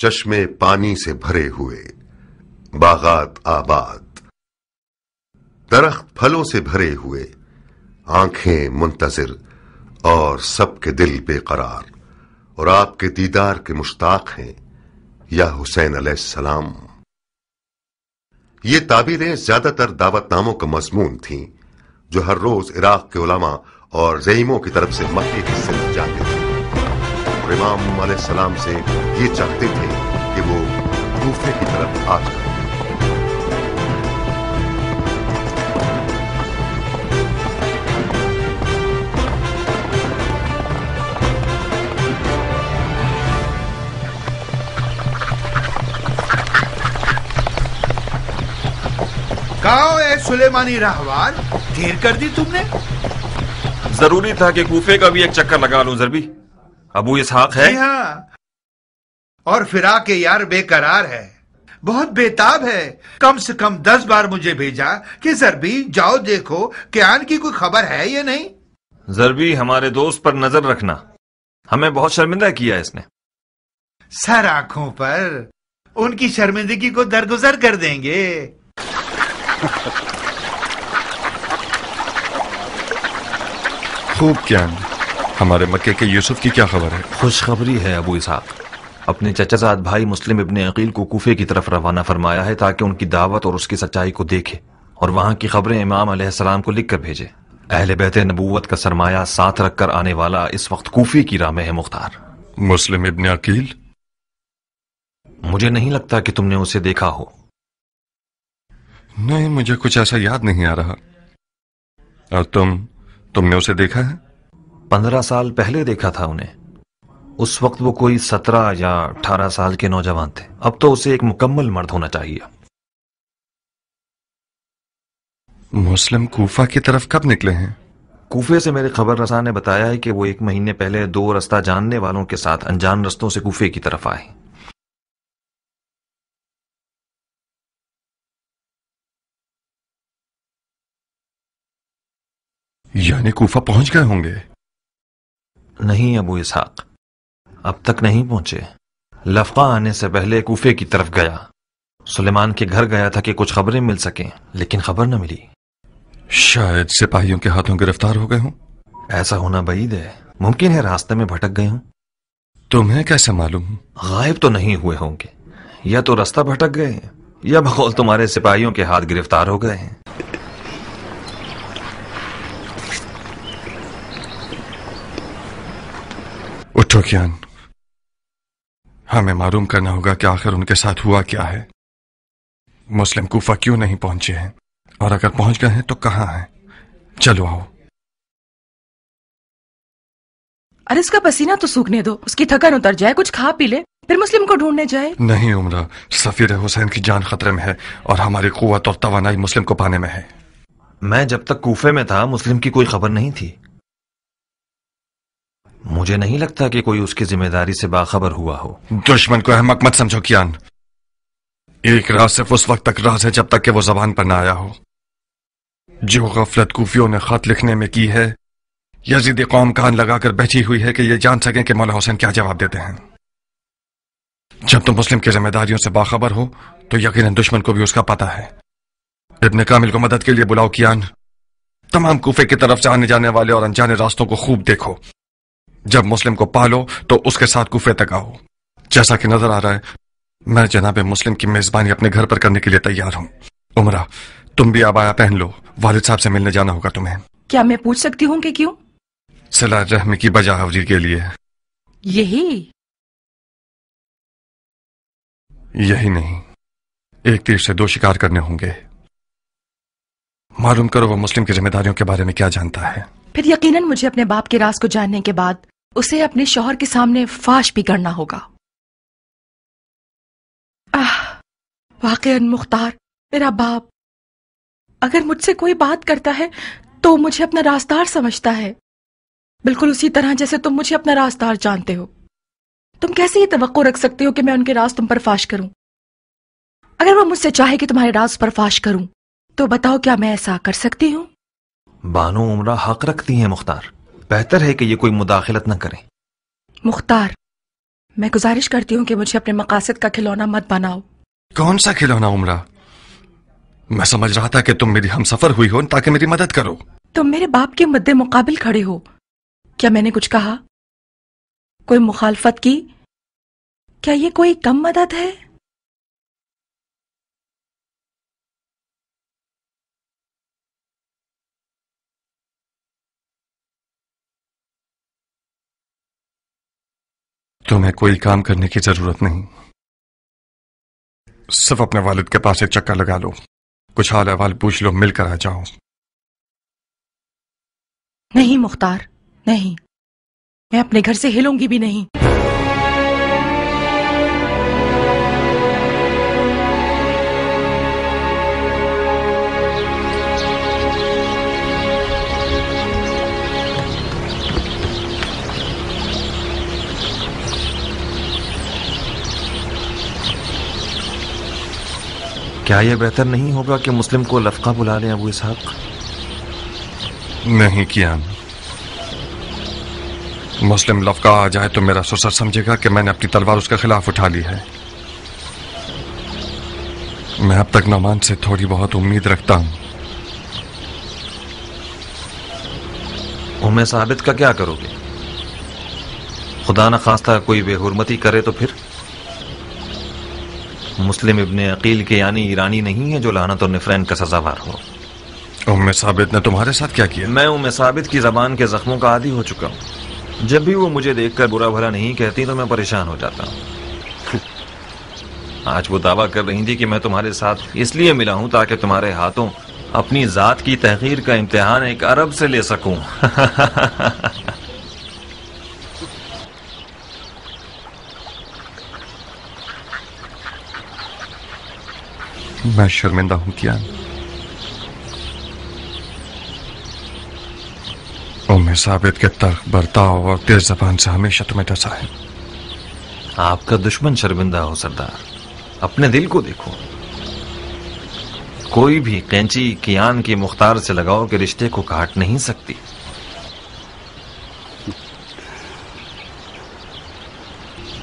چشمے پانی سے بھرے ہوئے، باغات آباد، درخت پھلوں سے بھرے ہوئے، آنکھیں منتظر اور سب کے دل بے قرار، اور آپ کے دیدار کے مشتاق ہیں یا حسین علیہ السلام۔ یہ تعبیریں زیادہ تر دعوت ناموں کا مضمون تھیں جو ہر روز عراق کے علماء اور زعیموں کی طرف سے مکی کی سمت جاتے تھے، اور امام علیہ السلام سے یہ چاہتے تھے کہ وہ کوفے کی طرف آ جائیں۔ کہاں اے سلیمانی راہوان، دیر کر دی تم نے؟ ضروری تھا کہ کوفے کا بھی ایک چکر لگا لوں ضربی۔ ابو اسحاق ہے؟ جی ہاں، اور فراق یار بے قرار ہے، بہت بےتاب ہے۔ کم سے کم 10 بار مجھے بھیجا کہ ضربی جاؤ دیکھو کہ آن کی کوئی خبر ہے یا نہیں۔ ضربی، ہمارے دوست پر نظر رکھنا، ہمیں بہت شرمندہ کیا اس نے۔ سر آنکھوں پر، ان کی شرمندگی کو درگزر کر دیں گے۔ خوب کیان، ہمارے مکے کے یوسف کی کیا خبر ہے؟ خوشخبری ہے ابو اسحاق، اپنے چچا زاد بھائی مسلم ابن عقیل کو کوفے کی طرف روانہ فرمایا ہے تاکہ ان کی دعوت اور اس کی سچائی کو دیکھے اور وہاں کی خبریں امام علیہ السلام کو لکھ کر بھیجے۔ اہل بیت نبوت کا سرمایہ ساتھ رکھ کر آنے والا اس وقت کوفے کی راہ میں ہے مختار۔ مسلم ابن عقیل؟ مجھے نہیں لگتا کہ تم نے اسے دیکھا ہو۔ نہیں، مجھے کچھ ایسا یاد نہیں آ رہا۔ اور تم نے اسے دیکھا ہے؟ 15 سال پہلے دیکھا تھا انہیں، اس وقت وہ کوئی 17 یا 18 سال کے نوجوان تھے، اب تو اسے ایک مکمل مرد ہونا چاہیے۔ مسلم کوفہ کی طرف کب نکلے ہیں؟ کوفے سے میرے خبر رساں نے بتایا ہے کہ وہ 1 مہینے پہلے 2 رستہ جاننے والوں کے ساتھ انجان رستوں سے کوفے کی طرف آئے۔ یعنی کوفہ پہنچ گئے ہوں گے؟ نہیں ابو اسحاق، اب تک نہیں پہنچے۔ لفقہ آنے سے پہلے کوفے کی طرف گیا، سلیمان کے گھر گیا تھا کہ کچھ خبریں مل سکیں، لیکن خبر نہ ملی۔ شاید سپاہیوں کے ہاتھوں گرفتار ہو گئے ہوں۔ ایسا ہونا بعید ہے، ممکن ہے راستے میں بھٹک گئے ہوں۔ تمہیں کیسے معلوم؟ غائب تو نہیں ہوئے ہوں گے، یا تو راستہ بھٹک گئے ہیں یا بقول تمہارے سپاہیوں کے ہاتھ گرفتار ہو گئے ہیں۔ اٹھو کیان، ہمیں معلوم کرنا ہوگا کہ آخر ان کے ساتھ ہوا کیا ہے۔ مسلم کوفہ کیوں نہیں پہنچے ہیں، اور اگر پہنچ گئے ہیں تو کہاں ہیں؟ چلو آؤ۔ ارے اس کا پسینہ تو سوکھنے دو، اس کی تھکن اتر جائے، کچھ کھا پی لے، پھر مسلم کو ڈھونڈنے جائے۔ نہیں عمرہ، سفیر حسین کی جان خطرے میں ہے اور ہماری قوت اور توانائی مسلم کو پانے میں ہے۔ میں جب تک کوفے میں تھا مسلم کی کوئی خبر نہیں تھی، مجھے نہیں لگتا کہ کوئی اس کی ذمہ داری سے باخبر ہوا ہو۔ دشمن کو احمق مت سمجھو کیان، ایک راز صرف اس وقت تک راز ہے جب تک کہ وہ زبان پر نہ آیا ہو۔ جو غفلت کوفیوں نے خط لکھنے میں کی ہے، یزیدی قوم کان لگا کر بیٹھی ہوئی ہے کہ یہ جان سکیں کہ مولا حسین کیا جواب دیتے ہیں۔ جب تم مسلم کی ذمہ داریوں سے باخبر ہو تو یقیناً دشمن کو بھی اس کا پتہ ہے۔ ابن کامل کو مدد کے لیے بلاؤ کیان، تمام کوفے کی طرف سے آنے جانے والے اور انجانے راستوں کو خوب دیکھو۔ جب مسلم کو پالو تو اس کے ساتھ کوفے تک آؤ۔ جیسا کہ نظر آ رہا ہے میں جناب مسلم کی میزبانی اپنے گھر پر کرنے کے لیے تیار ہوں۔ عمرہ، تم بھی عبایا پہن لو، والد صاحب سے ملنے جانا ہوگا تمہیں۔ کیا میں پوچھ سکتی ہوں کہ کیوں؟ صلہ رحمی کی بجا حوری کے لیے۔ یہی نہیں، ایک تیر سے 2 شکار کرنے ہوں گے۔ معلوم کرو وہ مسلم کی ذمہ داریوں کے بارے میں کیا جانتا ہے۔ پھر یقیناً مجھے اپنے باپ کے راز کو جاننے کے بعد اسے اپنے شوہر کے سامنے فاش بھی کرنا ہوگا۔ واقعاً مختار، میرا باپ اگر مجھ سے کوئی بات کرتا ہے تو مجھے اپنا رازدار سمجھتا ہے، بالکل اسی طرح جیسے تم مجھے اپنا رازدار جانتے ہو۔ تم کیسے یہ توقع رکھ سکتے ہو کہ میں ان کے راز تم پر فاش کروں؟ اگر وہ مجھ سے چاہے کہ تمہارے راز پر فاش کروں تو بتاؤ کیا میں ایسا کر سکتی ہوں؟ بانو عمرہ حق رکھتی ہیں مختار، بہتر ہے کہ یہ کوئی مداخلت نہ کریں۔ مختار، میں گزارش کرتی ہوں کہ مجھے اپنے مقاصد کا کھلونا مت بناؤ۔ کون سا کھلونا عمرہ؟ میں سمجھ رہا تھا کہ تم میری ہم سفر ہوئی ہو تاکہ میری مدد کرو۔ تم میرے باپ کے مد مقابل کھڑے ہو۔ کیا میں نے کچھ کہا؟ کوئی مخالفت کی؟ کیا یہ کوئی کم مدد ہے؟ تمہیں کوئی کام کرنے کی ضرورت نہیں، صرف اپنے والد کے پاس ایک چکر لگا لو، کچھ حال احوال پوچھ لو، مل کر آ جاؤ۔ نہیں مختار، نہیں، میں اپنے گھر سے ہلوں گی بھی نہیں۔ کیا یہ بہتر نہیں ہوگا کہ مسلم کو لفقہ بلا لیں ابو اسحاق؟ نہیں کیا، مسلم لفقہ آ جائے تو میرا سسر سمجھے گا کہ میں نے اپنی تلوار اس کے خلاف اٹھا لی ہے۔ میں اب تک نعمان سے تھوڑی بہت امید رکھتا ہوں۔ ام ثابت کا کیا کرو گے؟ خدا نہ خواستہ کوئی بے حرمتی کرے تو پھر؟ مسلم ابن عقیل کے یعنی ایرانی نہیں ہے جو لعنت اور نفرین کا سزاوار ہو۔ ام ثابت نے تمہارے ساتھ کیا کیا؟ میں ام ثابت کی زبان کے زخموں کا عادی ہو چکا ہوں۔ جب بھی وہ مجھے دیکھ کر برا بھلا نہیں کہتی تو میں پریشان ہو جاتا ہوں۔ آج وہ دعویٰ کر رہی تھی کہ میں تمہارے ساتھ اس لیے ملا ہوں تاکہ تمہارے ہاتھوں اپنی ذات کی تحقیر کا امتحان ایک عرب سے لے سکوں۔ میں شرمندہ ہوں کیا؟ ام ثابت کے تلخ برتاؤ اور تیز زبان سے ہمیشہ تمہیں ڈسا ہے۔ آپ کا دشمن شرمندہ ہو سردار، اپنے دل کو دیکھو۔ کوئی بھی قینچی کیان کی مختار سے لگاؤ کہ رشتے کو کاٹ نہیں سکتی۔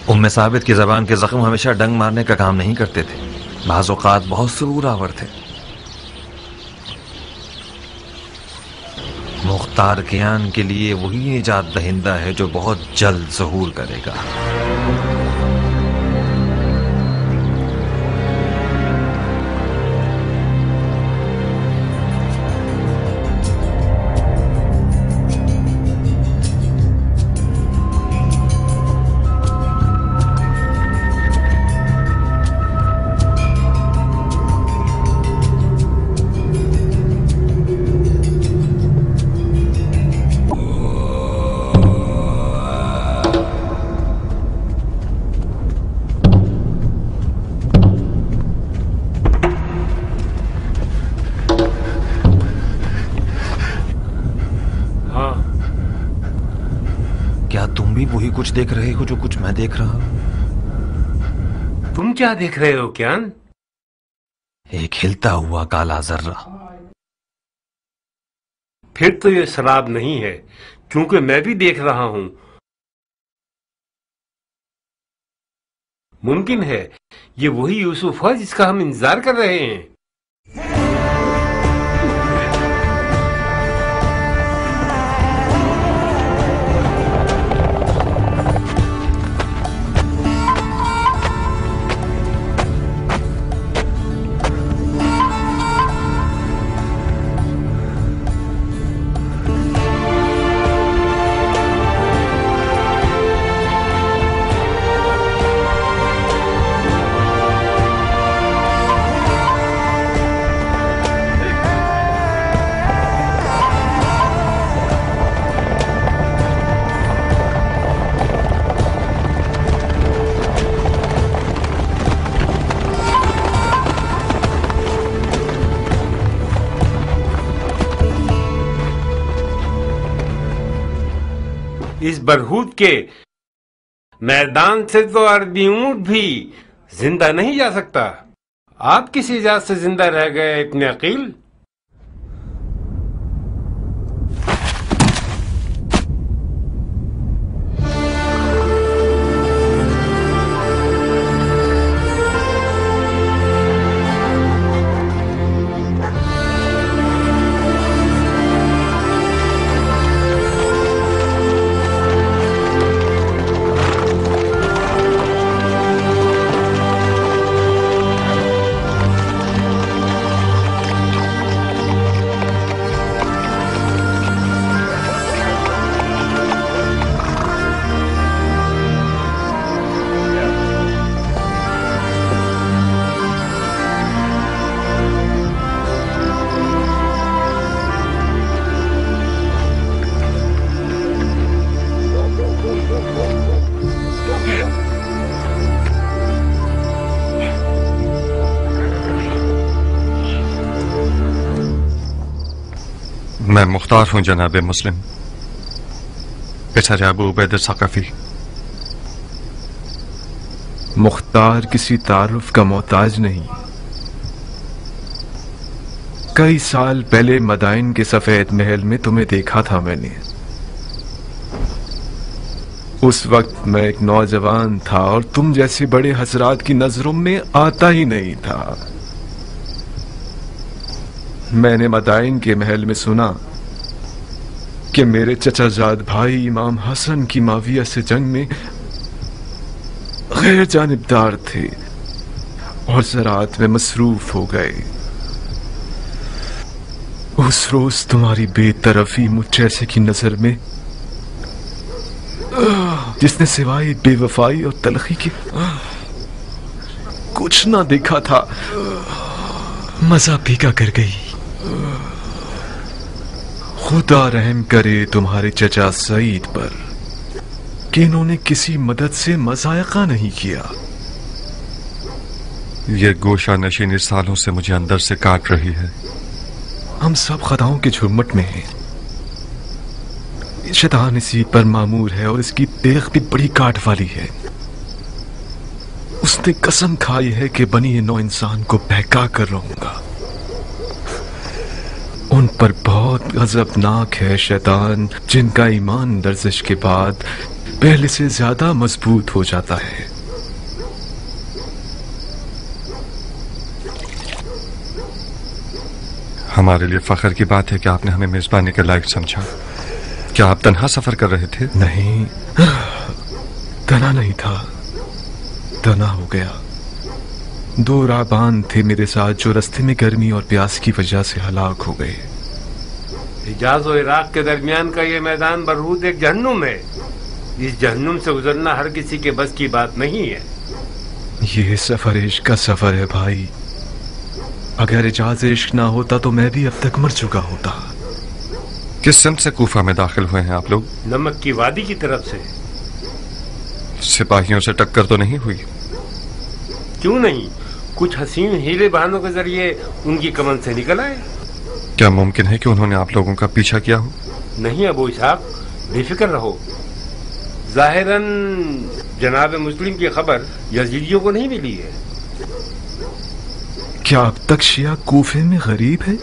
ام ثابت کی زبان کے زخم ہمیشہ ڈنگ مارنے کا کام نہیں کرتے تھے، بعض اوقات بہت سرور آور تھے۔ مختار کیان کے لیے وہی نجات دہندہ ہے جو بہت جلد ظہور کرے گا۔ وہی کچھ دیکھ رہے ہو جو کچھ میں دیکھ رہا ہوں؟ تم کیا دیکھ رہے ہو کیان؟ ایک ہلتا ہوا کالا ذرہ۔ پھر تو یہ سراب نہیں ہے، کیونکہ میں بھی دیکھ رہا ہوں۔ ممکن ہے یہ وہی یوسف ہے جس کا ہم انتظار کر رہے ہیں۔ اس برہوت کے میدان سے تو عربی اونٹ بھی زندہ نہیں جا سکتا۔ آپ کس اجازت سے زندہ رہ گئے ابن عقیل؟ मैं मुख्तार हूं जनाब मुस्लिम, बेचारे अबू उबैद सक़फ़ी। मुख्तार किसी तारुफ का मोहताज नहीं। कई साल पहले मदाइन के सफेद महल में तुम्हें देखा था मैंने। उस वक्त मैं एक नौजवान था और तुम जैसे बड़े हजरात की नजरों में आता ही नहीं था। मैंने मदाइन के महल में सुना कि मेरे चचाजाद भाई इमाम हसन की माविया से जंग में गैर जानिबदार थे और ज़राअत में मसरूफ हो गए। उस रोज तुम्हारी बेतरफी मुझ जैसे की नजर में, जिसने सिवाय बेवफाई और तलखी के कुछ ना देखा था, मजा फीका कर गई। खुदा रहम करे तुम्हारे चचा सईद पर कि इन्होंने किसी मदद से मजायका नहीं किया। ये गोशा नशीनी सालों से मुझे अंदर से काट रही है। हम सब खताओं के झुरमुट में हैं। शैतान इसी पर मामूर है और इसकी देख भी बड़ी काट वाली है। उसने कसम खाई है कि बनी नौ इंसान को बहका कर रहूंगा। उन पर बहुत गजबनाक है शैतान, जिनका ईमान लर्जिश के बाद पहले से ज्यादा मजबूत हो जाता है। हमारे लिए फख्र की बात है कि आपने हमें मेजबानी के लायक समझा। क्या आप तन्हा सफर कर रहे थे? नहीं, तना नहीं था, तना हो गया। दो राहबान थे मेरे साथ जो रास्ते में गर्मी और प्यास की वजह से हलाक हो गए। हिजाज और इराक के दरमियान का ये मैदान बरहूद एक जहन्नुम है। इस जहन्नुम से गुजरना हर किसी के बस की बात नहीं है। ये सफर इश्क का सफर है भाई। अगर इजाज इश्क ना होता तो मैं भी अब तक मर चुका होता। किस सिमत से कूफा में दाखिल हुए हैं आप लोग? नमक की वादी की तरफ से। सिपाहियों से टक्कर तो नहीं हुई? क्यों नहीं, कुछ हसीन हीले बहानों के जरिए उनकी कमन से निकल आए। क्या मुमकिन है कि उन्होंने आप लोगों का पीछा किया हो? नहीं अबू इसहाक, बेफिक्र रहो। जाहिरन जनाब मुस्लिम की खबर यजीदियों को नहीं मिली है। क्या अब तक शिया कूफे में गरीब है?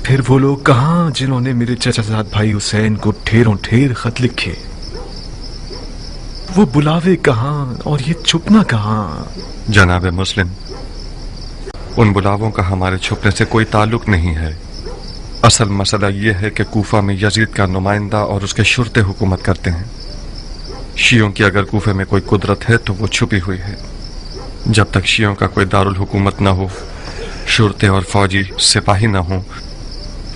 फिर वो लोग कहां जिन्होंने मेरे चचाजाद भाई हुसैन को ढेरों ढेर खत लिखे? वो बुलावे कहां और ये छुपना कहां? जनाब मुस्लिम, उन बुलावों का हमारे छुपने से कोई ताल्लुक नहीं है। असल मसला यह है कि कूफा में यजीद का नुमाइंदा और उसके शुरते हुकूमत करते हैं। शियों की अगर कूफे में कोई कुदरत है तो वो छुपी हुई है। जब तक शियों का कोई दारुल हुकूमत न हो, शुरते और फौजी सिपाही न हो,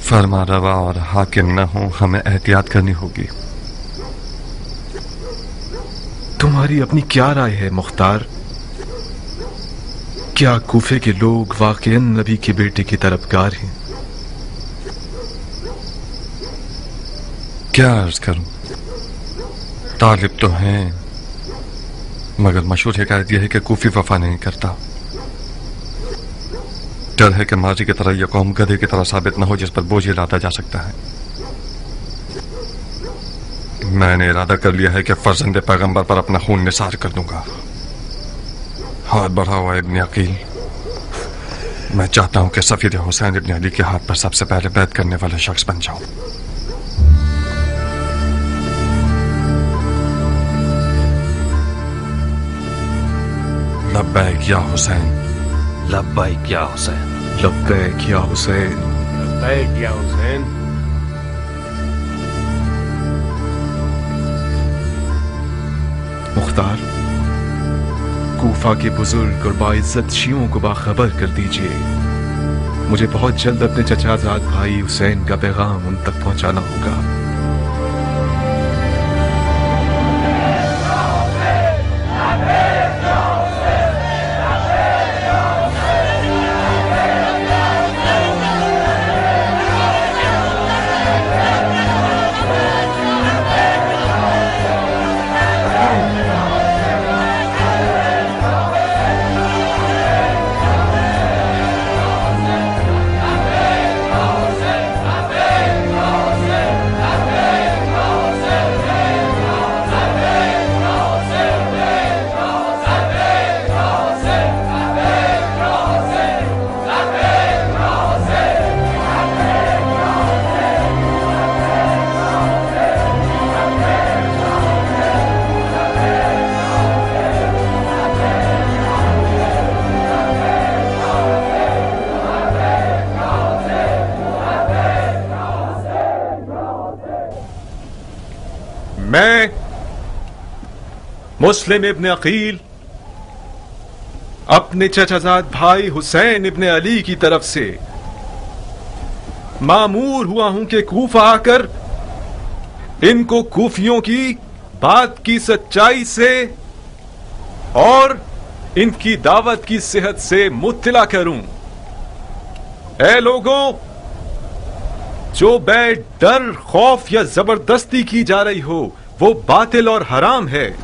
फरमा रवा और हाकिम न हो, हमें एहतियात करनी होगी। तुम्हारी अपनी क्या राय है मुख्तार? क्या कूफे के लोग वाकईन नबी के बेटे की तरफदार हैं? क्या अर्ज करूं, तालिब तो हैं, मगर मशहूर हिकायत यह है कि कूफी वफा नहीं करता। डर है कि माजी की तरह यह कौम गधे की तरह साबित न हो जिस पर बोझ लादा जा सकता है। मैंने इरादा कर लिया है कि फर्जंद पैगंबर पर अपना खून निसार कर दूंगा। हाथ बढ़ा हुआ इब्न अकील, मैं चाहता हूं कि सफीद हुसैन इब्न अली के हाथ पर सबसे पहले बैत करने वाला शख्स बन जाऊं। लब्बैक या हुसैन, लब्बैक या हुसैन, लब्बैक या हुसैन, लब्बैक या हुसैन। मुख्तार, कूफा के बुजुर्ग और बाइज्जत शियों को बाखबर कर दीजिए। मुझे बहुत जल्द अपने चचाजाद भाई हुसैन का पैगाम उन तक पहुंचाना होगा। मुस्लिम इब्न अकील अपने चचाजाद भाई हुसैन इब्न अली की तरफ से मामूर हुआ हूं कि कूफा आकर इनको कूफियों की बात की सच्चाई से और इनकी दावत की सेहत से मुत्तला करूं। ऐ लोगों, जो बैत डर, खौफ या जबरदस्ती की जा रही हो वो बातिल और हराम है।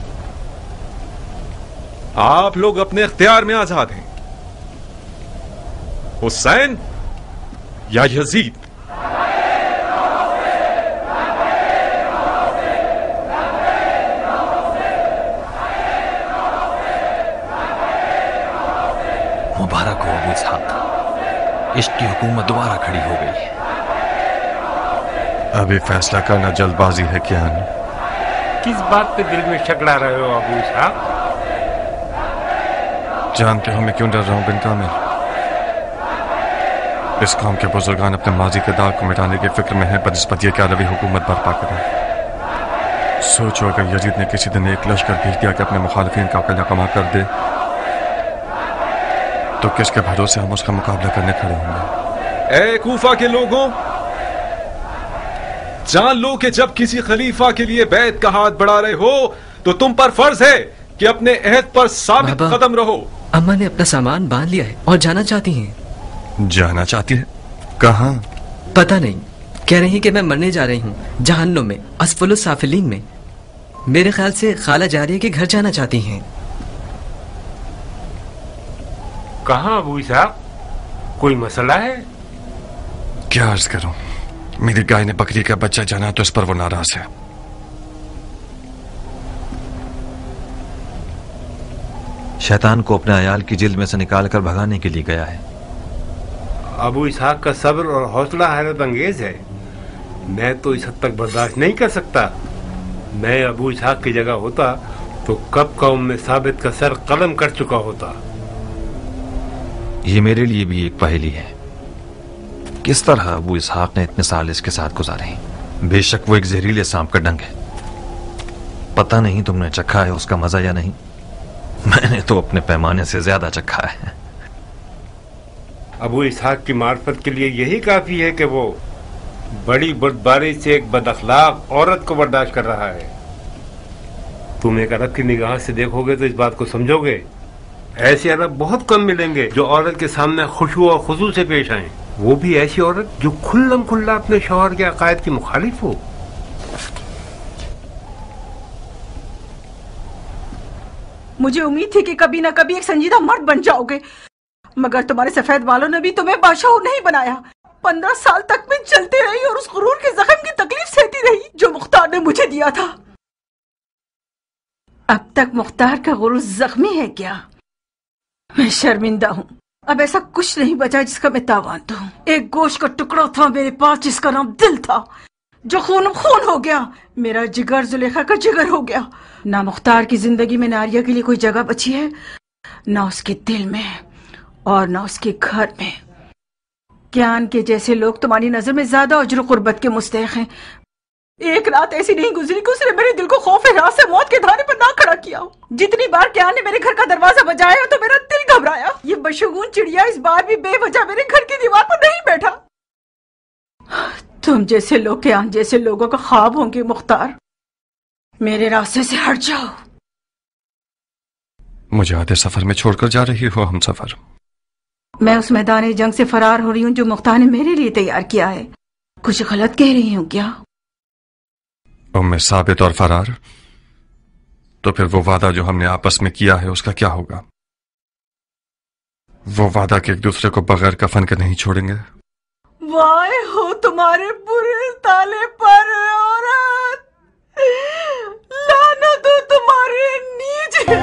आप लोग अपने इख्तियार में आजाद हैं, हुसैन या यजीद। मुबारक हो अबू इसहाक, इश्क की हुकूमत दोबारा खड़ी हो गई है। अभी फैसला करना जल्दबाजी है क्या? किस बात पे दिल में शक ला रहे हो अबू इसहाक? जानते हो मैं क्यों डर रहा हूं बिन कामिल? इस कौम के बुजुर्गान अपने माजी के दाग को मिटाने की फिक्र में है बनिस्बत ये कि अरबी हुकूमत बर्पा करें। सोचो अगर यजीद ने किसी दिन एक लश्कर भेज दिया कि अपने मुखालिफिन का अकल कमा कर दे, तो किसके भरोसे हम उसका मुकाबला करने खड़े होंगे? ए कूफा के लोगों, जान लो कि जब किसी खलीफा के लिए बैत का हाथ बढ़ा रहे हो तो तुम पर फर्ज है कि अपने अहद पर साबित कदम रहो। अम्मा ने अपना सामान बांध लिया है और जाना चाहती हैं। जाना चाहती है? कहाँ? पता नहीं, कह रही हैं कि मैं मरने जा रही हूँ जहन्नुम में, असफलुस साफिलीन में। मेरे ख्याल से खाला जारिया के घर जाना चाहती हैं। कहाँ अबू इसहाक, कोई मसला है? क्या अर्ज करूं, मेरी गाय ने बकरी का बच्चा जाना तो इस पर वो नाराज है। शैतान को अपने अयाल की जिल्द में से निकाल कर भगाने के लिए गया है। अबू इसहाक का सब्र और हौसला हैरत अंगेज है। मैं तो इस हद तक बर्दाश्त नहीं कर सकता। मैं अबू इसहाक की जगह होता तो कब कौम में साबित का सर कलम कर चुका होता। ये मेरे लिए भी एक पहेली है, किस तरह अबू इसहाक ने इतने साल इसके साथ गुजारे। बेशक वो एक जहरीले सांप का डंग है। पता नहीं तुमने चखा है उसका मजा या नहीं, मैंने तो अपने पैमाने से ज्यादा चखा है। अबू इसहाक की मार्फत के लिए यही काफी है कि वो बड़ी बुर्दबारी से एक बदअखलाक औरत को बर्दाश्त कर रहा है। तुम एक अरब की निगाह से देखोगे तो इस बात को समझोगे। ऐसे अरब बहुत कम मिलेंगे जो औरत के सामने खुशू और खुजू से पेश आए, वो भी ऐसी औरत जो खुल्लम खुल्ला अपने शौहर के अकायद की मुखालिफ हो। मुझे उम्मीद थी कि कभी ना कभी एक संजीदा मर्द बन जाओगे, मगर तुम्हारे सफेद बालों ने भी तुम्हें बादशाह नहीं बनाया। 15 साल तक मैं चलती रही और उस गुरूर के जख्म की तकलीफ सहती रही जो मुख्तार ने मुझे दिया था। अब तक मुख्तार का गुरूर जख्मी है क्या? मैं शर्मिंदा हूँ। अब ऐसा कुछ नहीं बचा जिसका मैं तावान दूं। एक गोश्त का टुकड़ा था मेरे पास जिसका नाम दिल था, जो खून खून हो गया। मेरा जिगर जुलेखा का जिगर हो गया। ना मुख्तार की जिंदगी में नारिया के लिए कोई जगह बची है, ना उसके दिल में और ना उसके घर में। ज्ञान के जैसे लोग तुम्हारी नजर में ज्यादा अजर कुर्बत के मुस्तहिक हैं। एक रात ऐसी नहीं गुजरी कि उसने मेरे दिल को खौफ रात से मौत के धारे पर ना खड़ा किया। जितनी बार ज्ञान ने मेरे घर का दरवाजा बजाया तो मेरा दिल घबराया। ये बशगुन चिड़िया इस बार भी बेवजह मेरे घर की दीवार पर नहीं बैठा। तुम जैसे लोग ज्ञान जैसे लोगों का ख्वाब होंगे मुख्तार। मेरे रास्ते से हट जाओ। मुझे आधे सफर में छोड़कर जा रही हो हम सफर? मैं उस मैदान जंग से फरार हो रही हूँ जो मुख्तार ने मेरे लिए तैयार किया है। कुछ गलत कह रही हूँ क्या? उम्मे साबित और फरार, तो फिर वो वादा जो हमने आपस में किया है उसका क्या होगा? वो वादा कि एक दूसरे को बगैर कफन के नहीं छोड़ेंगे। वाह हो तुम्हारे बुरे ताले पर औरत, लानत हो तुम्हारे नीच पर।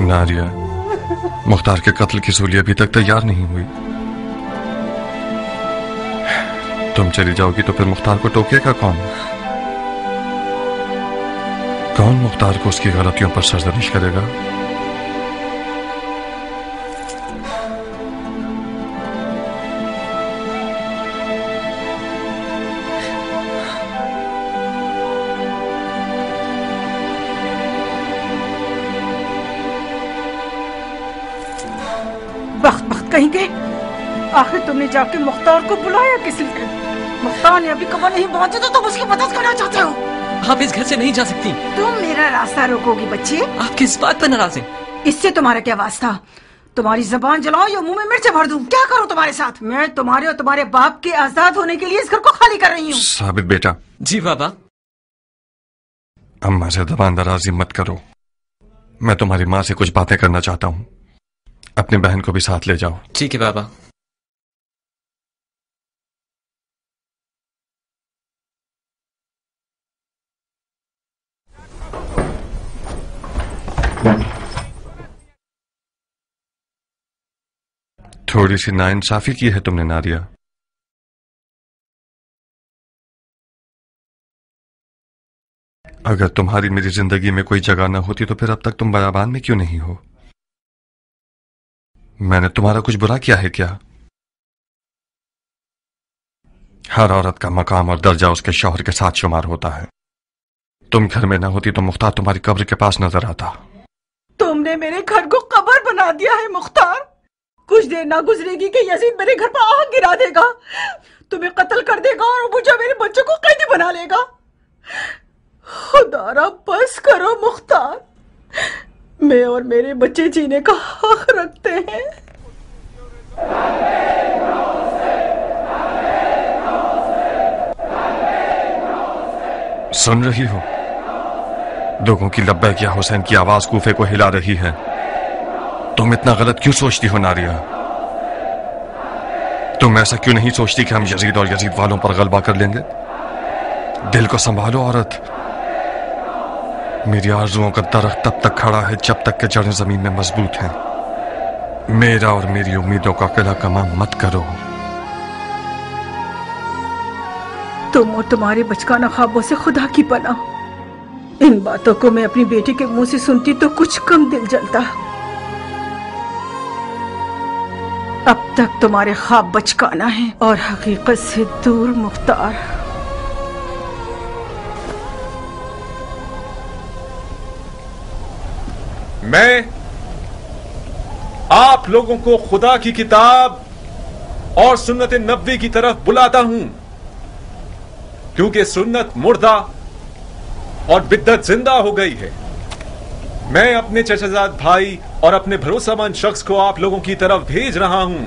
नारिया, मुख्तार के कत्ल की सूली अभी तक तैयार नहीं हुई। तुम चली जाओगी तो फिर मुख्तार को टोकेगा कौन? کون مختار کو اس کی غلطیوں پر سرزنش کرے گا؟ وقت کہیں گے، آخر تم نے جا کے مختار کو بلایا کس لیے؟ مختار نے ابھی قبر نہیں پہنچے تو تم اس کی مدد کرنا چاہتے ہو؟ آپ اس گھر سے نہیں جا سکتی۔ تم میرا راستہ روکو گی بچے؟ آپ کس بات پر ناراض ہیں؟ اس سے تمہارا کیا واسطہ؟ تمہاری زبان جلاؤ یا منہ میں مرچیں بھر دوں؟ کیا کروں تمہارے ساتھ؟ میں تمہارے اور تمہارے باپ کے آزاد ہونے کے لیے اس گھر کو خالی کر رہی ہوں۔ ثابت بیٹا۔ جی بابا۔ اماں سے زبان درازی مت کرو، میں تمہاری ماں سے کچھ باتیں کرنا چاہتا ہوں، اپنی بہن کو بھی ساتھ لے جاؤ۔ ٹھیک ہے بابا۔ تھوڑی سی ناانصافی کی ہے تم نے ناریہ۔ اگر تمہاری میری زندگی میں کوئی جگہ نہ ہوتی تو پھر اب تک تم بیابان میں کیوں نہیں ہو؟ میں نے تمہارا کچھ برا کیا ہے کیا؟ ہر عورت کا مقام اور درجہ اس کے شوہر کے ساتھ شمار ہوتا ہے۔ تم گھر میں نہ ہوتی تو مختار تمہاری قبر کے پاس نظر آتا۔ تم نے میرے گھر کو قبر بنا دیا ہے مختار۔ کچھ دیر نہ گزرے گی کہ یزید میرے گھر پر آگ گرا دے گا، تمہیں قتل کر دے گا اور مجھے میرے بچوں کو قیدی بنا لے گا۔ خدا را بس کرو مختار، میں اور میرے بچے جینے کا حق رکھتے ہیں۔ سن رہی ہو؟ لوگوں کی لبیک یا حسین کی آواز کوفے کو ہلا رہی ہے۔ تم اتنا غلط کیوں سوچتی ہو ناریہ؟ تم ایسا کیوں نہیں سوچتی کہ ہم یزید اور یزید والوں پر غلبہ کر لیں گے؟ دل کو سنبھالو عورت۔ میری آرزوؤں کا درخت تب تک کھڑا ہے جب تک کہ جڑیں زمین میں مضبوط ہیں۔ میرا اور میری امیدوں کا قلعہ کماں مت کرو۔ تم اور تمہارے بچگانہ خوابوں سے خدا کی پناہ، ان باتوں کو میں اپنی بیٹی کے منہ سے سنتی تو کچھ کم دل جلتا۔ اب تک تمہارے خواب بچگانہ ہیں اور حقیقت سے دور مختار۔ میں آپ لوگوں کو خدا کی کتاب اور سنت نبوی کی طرف بلاتا ہوں، کیونکہ سنت مردہ اور بدعت زندہ ہو گئی ہے۔ میں اپنے چچا زاد بھائی اور اپنے بھروسہ مند شخص کو آپ لوگوں کی طرف بھیج رہا ہوں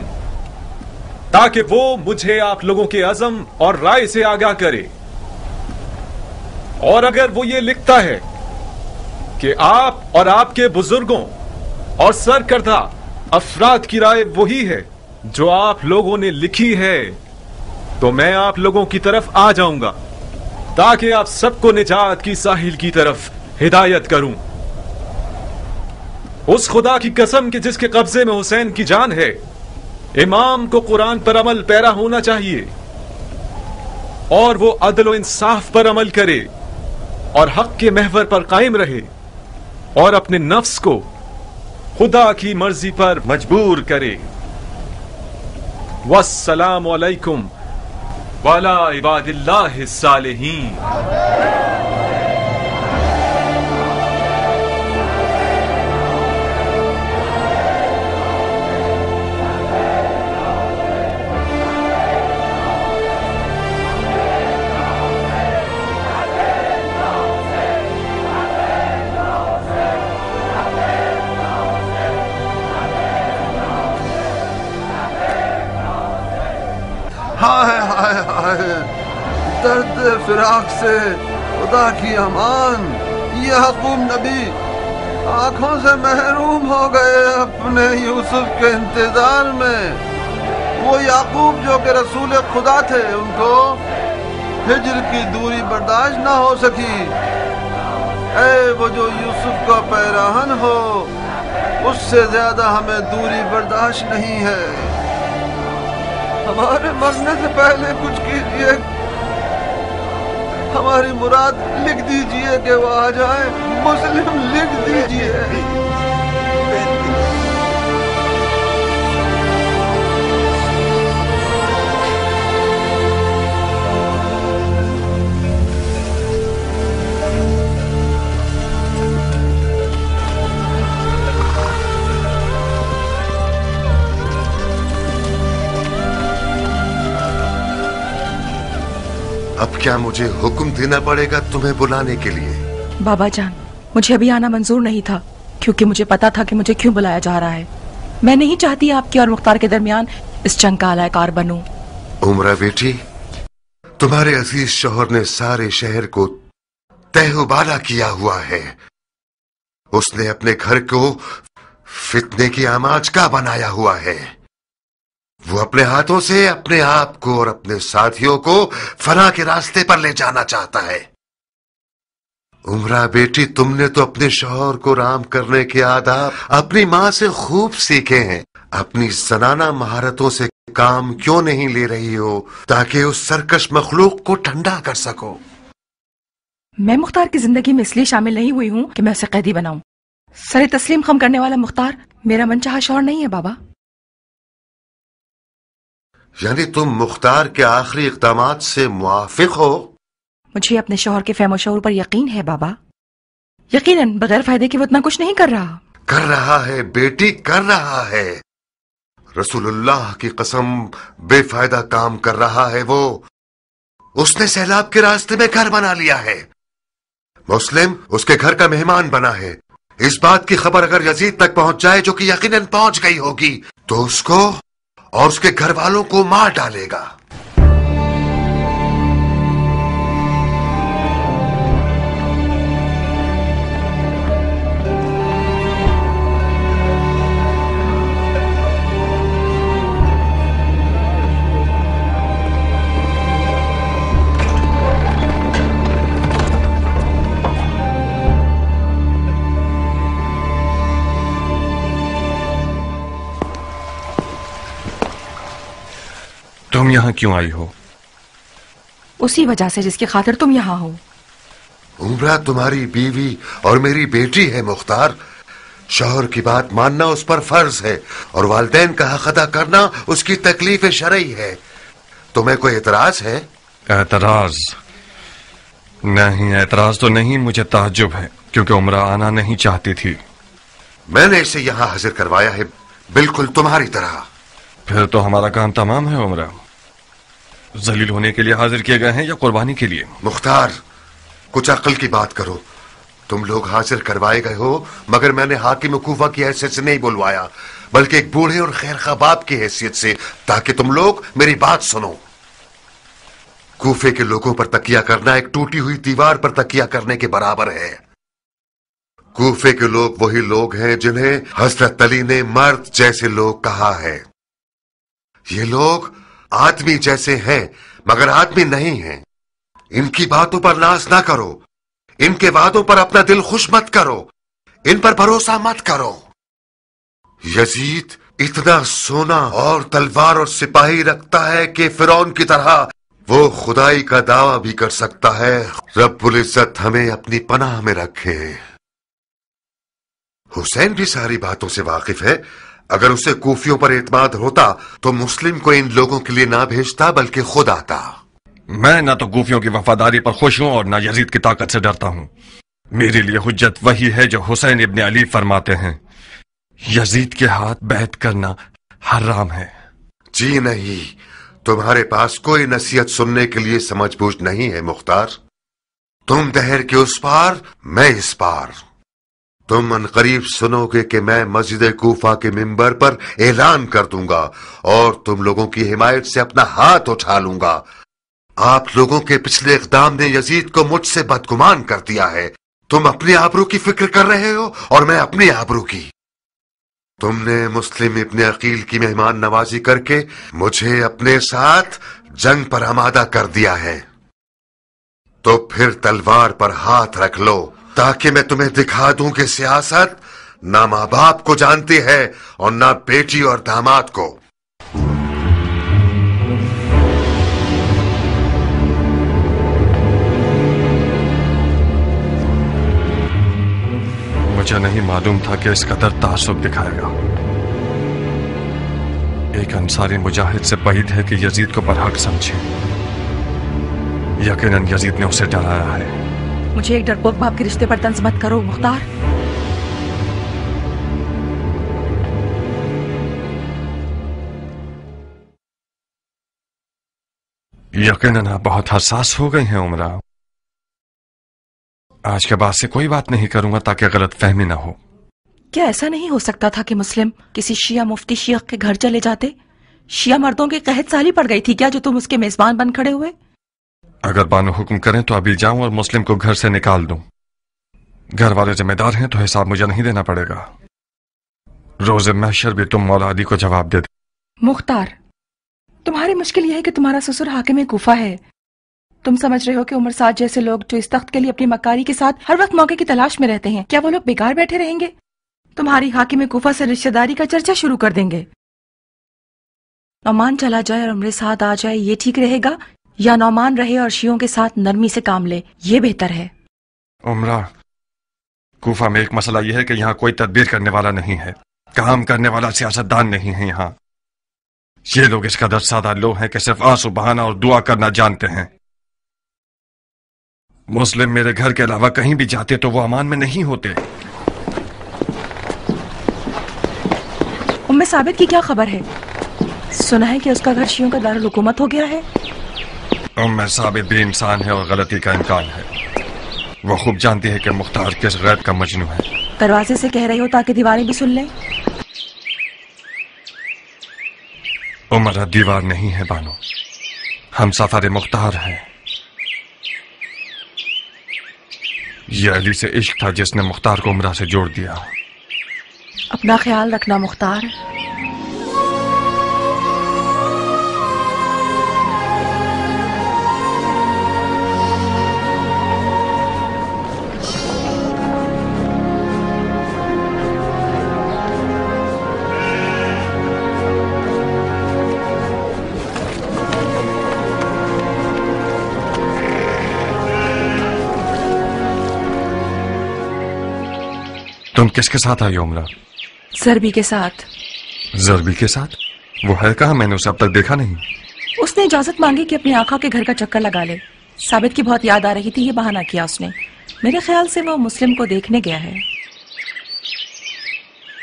تاکہ وہ مجھے آپ لوگوں کے عزم اور رائے سے آگاہ کرے، اور اگر وہ یہ لکھتا ہے کہ آپ اور آپ کے بزرگوں اور سرکردہ افراد کی رائے وہی ہے جو آپ لوگوں نے لکھی ہے، تو میں آپ لوگوں کی طرف آ جاؤں گا تاکہ آپ سب کو نجات کی ساحل کی طرف ہدایت کروں۔ اس خدا کی قسم کہ جس کے قبضے میں حسین کی جان ہے، امام کو قرآن پر عمل پیرا ہونا چاہیے اور وہ عدل و انصاف پر عمل کرے اور حق کے محور پر قائم رہے اور اپنے نفس کو خدا کی مرضی پر مجبور کرے۔ والسلام علیکم وعلی عباد اللہ الصالحین۔ ہائے ہائے ہائے، درد فراق سے خدا کی امان۔ یعقوب نبی آنکھوں سے محروم ہو گئے اپنے یوسف کے انتظار میں۔ وہ یعقوب جو کہ رسول خدا تھے، ان کو ہجر کی دوری برداشت نہ ہو سکی۔ اے وہ جو یوسف کا پیراہن ہو، اس سے زیادہ ہمیں دوری برداشت نہیں ہے۔ ہمارے مرنے سے پہلے کچھ کیجیے، हमारी मुराद लिख दीजिए कि वो आ जाए। मुस्लिम लिख दीजिए। अब क्या मुझे हुक्म देना पड़ेगा तुम्हें बुलाने के लिए? बाबा जान, मुझे अभी आना मंजूर नहीं था, क्योंकि मुझे पता था कि मुझे क्यों बुलाया जा रहा है। मैं नहीं चाहती आपकी और मुख्तार के दरमियान इस जंग का आलाकार बनूं। उमरा बेटी, तुम्हारे अजीज शौहर ने सारे शहर को तहबाला किया हुआ है। उसने अपने घर को फितने की आमाज का बनाया हुआ है। वो अपने हाथों से अपने आप को और अपने साथियों को फना के रास्ते पर ले जाना चाहता है। उमरा बेटी, तुमने तो अपने शौहर को राम करने के आदाब अपनी माँ से खूब सीखे हैं। अपनी जनाना महारतों से काम क्यों नहीं ले रही हो ताकि उस सरकश मखलूक को ठंडा कर सको? मैं मुख्तार की जिंदगी में इसलिए शामिल नहीं हुई हूँ कि मैं उसे कैदी बनाऊं। सरे तस्लीम खम करने वाला मुख्तार मेरा मनचाहा शौहर नहीं है बाबा। यानी तुम मुख्तार के आखिरी इक़दामात से मुआफिक हो? मुझे अपने शौहर के फहम शऊर पर यकीन है बाबा। यकीनन बगैर फायदे के वो इतना कुछ नहीं कर रहा। कर रहा है बेटी, कर रहा है। रसूलुल्लाह की कसम, बेफायदा काम कर रहा है वो। उसने सैलाब के रास्ते में घर बना लिया है। मुस्लिम उसके घर का मेहमान बना है। इस बात की खबर अगर यजीद तक पहुंच जाए, जो कि यकीनन पहुंच गई होगी, तो उसको और उसके घर वालों को मार डालेगा। तुम यहाँ क्यों आई हो? उसी वजह से जिसकी खातिर तुम यहाँ हो। उमरा तुम्हारी बीवी और मेरी बेटी है मुख्तार। शौहर की बात मानना उस पर फर्ज है और वालिदैन का हक अदा करना उसकी तकलीफ शरई है। तुम्हें कोई एतराज है? एतराज नहीं, एतराज तो नहीं, मुझे ताज्जुब है क्योंकि उमरा आना नहीं चाहती थी। मैंने इसे यहाँ हाजिर करवाया है, बिल्कुल तुम्हारी तरह। फिर तो हमारा काम तमाम है। उमरा जलील होने के लिए हाजिर किए गए हैं या कुर्बानी के लिए? मुख्तार, कुछ अक्ल की बात करो। तुम लोग हाजिर करवाए गए हो, मगर मैंने हाकिम कूफा की हैसियत से नहीं बुलवाया, बल्कि एक बूढ़े और खैरखा बाप की हैसियत से, ताकि तुम लोग मेरी बात सुनो। कूफे के लोगों पर तकिया करना एक टूटी हुई दीवार पर तकिया करने के बराबर है। कूफे के लोग वही लोग हैं जिन्हें हजरत अली ने मर्द जैसे लोग कहा है। ये लोग आदमी जैसे हैं मगर आदमी नहीं हैं। इनकी बातों पर नाज ना करो, इनके वादों पर अपना दिल खुश मत करो, इन पर भरोसा मत करो। यजीद इतना सोना और तलवार और सिपाही रखता है कि फिरौन की तरह वो खुदाई का दावा भी कर सकता है। रब्बुल इज्जत हमें अपनी पनाह में रखे। हुसैन भी सारी बातों से वाकिफ है। अगर उसे कूफियों पर एतमाद होता तो मुस्लिम को इन लोगों के लिए ना भेजता, बल्कि खुद आता। मैं ना तो कूफियों की वफादारी पर खुश हूं और ना यजीद की ताकत से डरता हूं। मेरे लिए हुज्जत वही है जो हुसैन इब्न अली फरमाते हैं, यजीद के हाथ बैत करना हराम है। जी नहीं, तुम्हारे पास कोई नसीहत सुनने के लिए समझ बूझ नहीं है मुख्तार। तुम दहर के उस पार, मैं इस पार। तुम अनकरीब सुनोगे कि मैं मस्जिद कूफा के मिंबर पर ऐलान कर दूंगा और तुम लोगों की हिमायत से अपना हाथ उठा लूंगा। आप लोगों के पिछले इक़दाम ने यजीद को मुझसे बदगुमान कर दिया है। तुम अपनी आबरू की फिक्र कर रहे हो और मैं अपनी आबरू की। तुमने मुस्लिम इब्न अकील की मेहमान नवाजी करके मुझे अपने साथ जंग पर आमादा कर दिया है। तो फिर तलवार पर हाथ रख लो, ताकि मैं तुम्हें दिखा दूं कि सियासत ना माँ बाप को जानती है और ना बेटी और दामाद को। مجھے نہیں معلوم تھا کہ اس قدر تعصب دکھائے گا. ایک انصاری مجاہد سے بعید ہے کہ یزید کو برحق سمجھے. یقیناً یزید نے اسے ڈرایا ہے. مجھے ایک ڈرپوک باپ کے رشتے پر طنز مت کرو مختار. یقیناً آپ بہت حساس ہو گئی ہیں عمرہ. آج کے بعد سے کوئی بات نہیں کروں گا تاکہ غلط فہمی نہ ہو. کیا ایسا نہیں ہو سکتا تھا کہ مسلم کسی شیعہ مفتی شیخ کے گھر چلے جاتے؟ شیعہ مردوں کی قحط سالی پڑ گئی تھی کیا جو تم اس کے میزبان بن کھڑے ہوئے؟ اگر بانو حکم کریں تو ابھی جاؤں اور مسلم کو گھر سے نکال دوں. گھر والے ذمہ دار ہیں تو حساب مجھے نہیں دینا پڑے گا. روز محشر بھی تم مولا علی کو جواب دے دو. مختار، تمہاری مشکل یہ ہے کہ تمہارا سسر حاکم کوفہ ہے. تم سمجھ رہے ہو کہ عمر سعد جیسے لوگ جو اس تخت کے لیے اپنی مکاری کے ساتھ ہر وقت موقع کی تلاش میں رہتے ہیں، کیا وہ لوگ بیکار بیٹھے رہیں گے؟ تمہاری حاکم کوفہ سے رشتہ داری کا چرچا شروع کر دیں گے. نعمان چلا جائے اور عمر سعد آ جائے یہ ٹھیک رہے گا، یا نعمان رہے اور شیعوں کے ساتھ نرمی سے کام لے؟ یہ بہتر ہے. عمرہ، کوفہ میں ایک مسئلہ یہ ہے کہ یہاں کوئی تدبیر کرنے والا نہیں ہے، کام کرنے والا سیاستدان نہیں ہے. یہاں یہ لوگ اس قدر سادہ لوگ ہیں کہ صرف آنسو بہانا اور دعا کرنا جانتے ہیں. مسلم میرے گھر کے علاوہ کہیں بھی جاتے تو وہ امان میں نہیں ہوتے. ام ثابت کی کیا خبر ہے؟ سنا ہے کہ اس کا گھر شیعوں کا دارالحکومت ہو گیا ہے. ام ثابت بھی انسان ہے اور غلطی کا امکان ہے. وہ خوب جانتی ہے کہ مختار کس غیب کا مجنو ہے. دروازے سے کہہ رہی ہو تاکہ دیواریں بھی سن لیں؟ عمرہ دیوار نہیں ہے بانو، ہم سفر مختار ہیں. یہ علی سے عشق تھا جس نے مختار کو عمرہ سے جوڑ دیا. اپنا خیال رکھنا مختار. تم کس کے ساتھ آئی عمرہ؟ زربی کے ساتھ. زربی کے ساتھ؟ وہ ہے کہاں؟ میں نے اسے اب تک دیکھا نہیں. اس نے اجازت مانگی کہ اپنی آقا کے گھر کا چکر لگا لے. ثابت کی بہت یاد آ رہی تھی، یہ بہانہ کیا اس نے. میرے خیال سے وہ مسلم کو دیکھنے گیا ہے.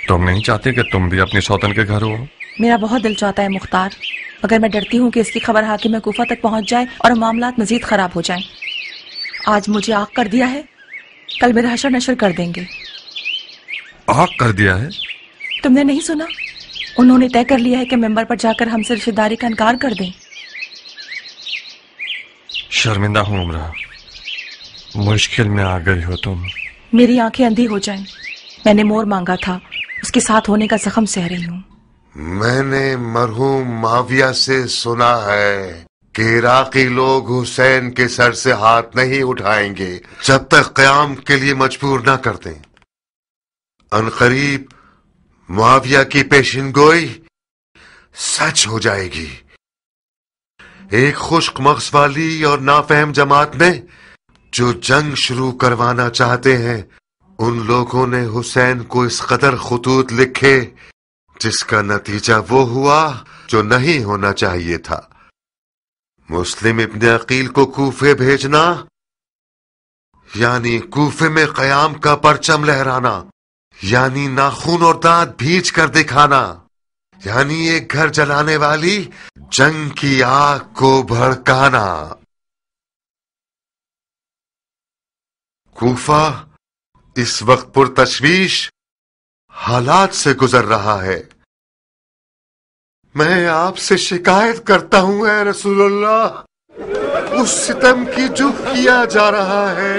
تم نہیں چاہتے کہ تم بھی اپنی سوتن کے گھر ہو؟ میرا بہت دل چاہتا ہے مختار، مگر میں ڈرتی ہوں کہ اس کی خبر حاکم کوفہ تک پہنچ جائے اور معاملات مزید خراب ہو جائیں. آج مجھے آگ کر دیا ہے، کل میرا حشر نشر کر دیں گے. آگ کر دیا ہے؟ تم نے نہیں سنا؟ انہوں نے طے کر لیا ہے کہ ممبر پر جا کر ہم سے رشتہ داری کا انکار کر دیں. شرمندہ ہوں عمرہ، مشکل میں آ گئی ہو تم. میری آنکھیں اندھی ہو جائیں. میں نے مور مانگا تھا، اس کے ساتھ ہونے کا زخم سہ رہی ہوں. میں نے مرحوم معاویہ سے سنا ہے کہ عراقی لوگ حسین کے سر سے ہاتھ نہیں اٹھائیں گے جب تک قیام کے لیے مجبور نہ کر دیں. عنقریب معاویہ کی پیشن گوئی سچ ہو جائے گی. ایک خشک مغز والی اور نافہم جماعت میں جو جنگ شروع کروانا چاہتے ہیں، ان لوگوں نے حسین کو اس قدر خطوط لکھے جس کا نتیجہ وہ ہوا جو نہیں ہونا چاہیے تھا. مسلم ابن عقیل کو کوفے بھیجنا یعنی کوفے میں قیام کا پرچم لہرانا، یعنی ناخون اور دانت بھیج کر دکھانا، یعنی ایک گھر جلانے والی جنگ کی آگ کو بھڑکانا. کوفہ اس وقت پرتشویش حالات سے گزر رہا ہے. میں آپ سے شکایت کرتا ہوں اے رسول اللہ، اس ستم کی جو کیا جا رہا ہے.